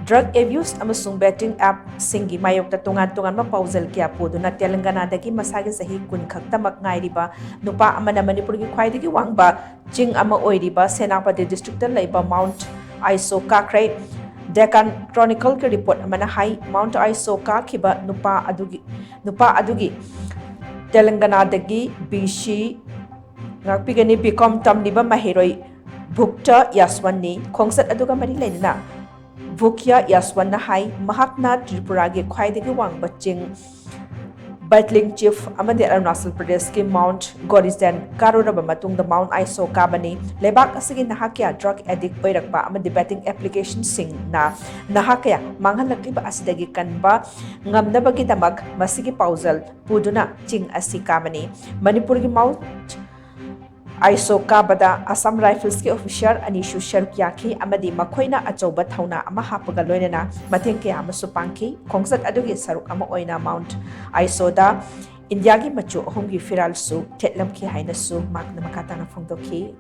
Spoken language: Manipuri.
Drug abuse amasung betting app singi mayok ta tongan PAOJEL kya PUDUNA TELANGANA dagi masagi Chahi kun Khaktamak Ngairiba Nupa Amana Manipur ki Khwaidagi Wangba Ching ama Oiriba SENAPATI district ta LEIBA Mount ISO Kakhre Deccan Chronicle ki report amana hai Mount ISO Kakhiba Nupa adugi Telangana dagi BC ngakpigani bikom tamniba mahiroi Bhukta Yaswani khongsat aduga mari leina Bhukya Yaswana hai Mahakna Tripuragi Khwaidagi Wangba Ching Battling Chief amadi Arunachal Pradesh ki Mount Gorisden karuraba matung da Mount ISO kabani lebak asigi nahakya drug addict oirakpa amadi betting application sing na nahakya manghalakliba asidagi kanba ngamnabagi damak masigi PAOJEL PUDUNA Ching asi kabani Manipur ki Mount ISO kabada Assam Rifles ki official anishu sharuk yaki amadi makhoina achauba thauna ama hapaga loinena mateng kya amasu pangki khongsat adugi saruk ama oina Mount ISO da India gi machu ahum gi firal su thetlam ki haina su makna makata na phongdoki